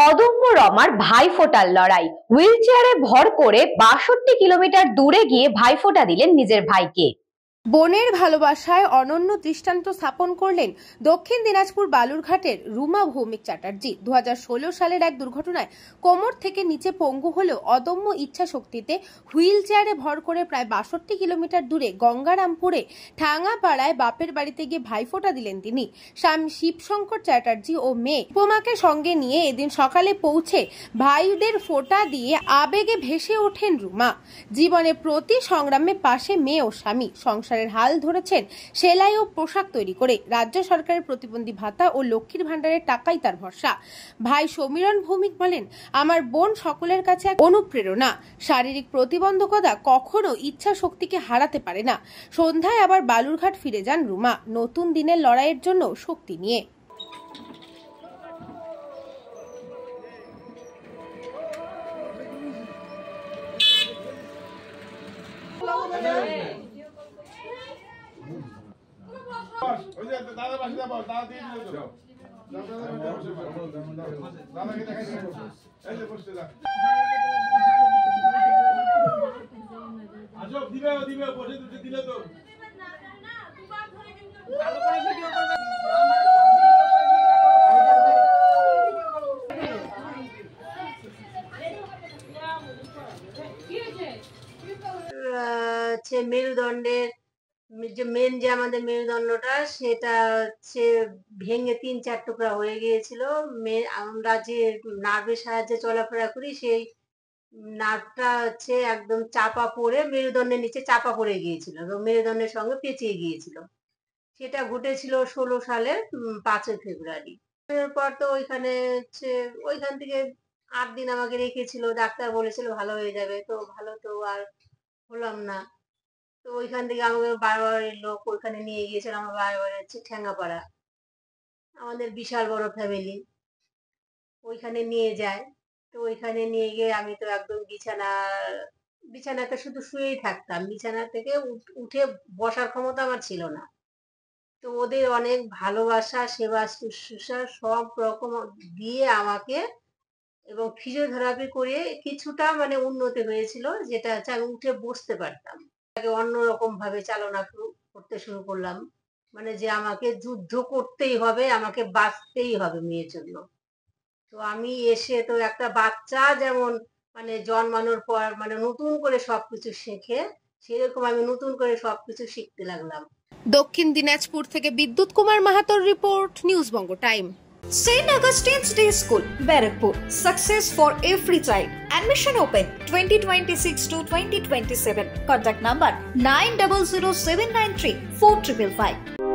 অদম্য রমার ভাইফোঁটার লড়াই, হুইল চেয়ারে ভর করে ৬২ কিলোমিটার দূরে গিয়ে ভাইফোঁটা দিলেন নিজের ভাইকে। বোনের ভালোবাসায় অনন্য দৃষ্টান্ত স্থাপন করলেন দক্ষিণ দিনাজপুর বালুরঘাটের রুমা ভৌমিক চ্যাটার্জি। ২০১৬ সালের এক দুর্ঘটনায় কোমর থেকে নিচে পঙ্গু হলেও অদম্য ইচ্ছা শক্তিতে হুইল চেয়ারে ভর করে প্রায় ৬২ কিলোমিটার দূরে গঙ্গারামপুরে ঠাঙ্গাপাড়ায় বাপের বাড়িতে গিয়ে ভাইফোঁটা দিলেন তিনি। স্বামী শিবশঙ্কর চ্যাটার্জি ও মেয়ে উপমাকে সঙ্গে নিয়ে এদিন সকালে পৌঁছে ভাইদের ফোঁটা দিয়ে আবেগে ভেসে ওঠেন রুমা। জীবনে প্রতি সংগ্রামে পাশে মেয়ে ও স্বামী, সংসারের হাল ধরেছেন সেলাই ও পোশাক তৈরি করে। রাজ্য সরকারের প্রতিবন্ধী ভাতা ও লক্ষ্মীর ভান্ডারের টাকাই তার ভরসা। ভাই সমীরণ ভৌমিক বলেন, আমার বোন সকলের কাছে এক অনুপ্রেরণা। শারীরিক প্রতিবন্ধকতা কখনো ইচ্ছা শক্তিকে হারাতে পারে না। সন্ধ্যায় আবার বালুরঘাট ফিরে যান রুমা, নতুন দিনের লড়াইয়ের জন্য শক্তি নিয়ে। মেরুদণ্ডের যে মেন যে আমাদের মেরুদণ্ডটা সেটা হচ্ছে ভেঙে ৩-৪ টুকরা হয়ে গিয়েছিল। আমরা যে নার্ভের সাহায্যে চলাফেরা করি সেই নার্ভটা হচ্ছে একদম চাপা পড়ে মেরুদণ্ডের নিচে চাপা পড়ে গিয়েছিল এবং মেরুদণ্ডের সঙ্গে পেঁচিয়ে গিয়েছিল। সেটা ঘটেছিল ১৬ সালের ৫ই ফেব্রুয়ারি। এরপর তো ওইখানে হচ্ছে ওইখান থেকে ৮ দিন আমাকে রেখেছিল, ডাক্তার বলেছিল ভালো হয়ে যাবে, তো ভালো তো আর হলাম না। তো ওইখান থেকে আমাকে বাড়ির লোক ওইখানে নিয়ে গিয়েছিল। আমার বাড়ি হচ্ছে ঠ্যাঙ্গাপাড়া, আমাদের বিশাল বড় ফ্যামিলি, ওইখানে নিয়ে যায়। তো ওইখানে নিয়ে গিয়ে আমি তো একদম বিছানাতে শুধু শুয়েই থাকতাম, বিছানা থেকে উঠে বসার ক্ষমতা আমার ছিল না। তো ওদের অনেক ভালোবাসা, সেবা শুশ্রূষা সব রকম দিয়ে আমাকে এবং ফিজিওথেরাপি করে কিছুটা মানে উন্নতি হয়েছিল, যেটা হচ্ছে আমি উঠে বসতে পারতাম। অন্যরকম ভাবে চালনা করতে শুরু করলাম, মানে যে আমাকে যুদ্ধ করতেই হবে, আমাকে বাঁচতেই হবে মেয়ের জন্য। তো আমি এসে তো একটা বাচ্চা যেমন মানে জন্মানোর পর মানে নতুন করে সবকিছু শেখে, সেরকম আমি নতুন করে সবকিছু শিখতে লাগলাম। দক্ষিণ দিনাজপুর থেকে বিদ্যুৎ Kumar মাহাতোর report, news Banga time. St. Augustine's Day School, Barakpur. Success for every child. Admission open 2026 to 2027. Contact number 900793 4555.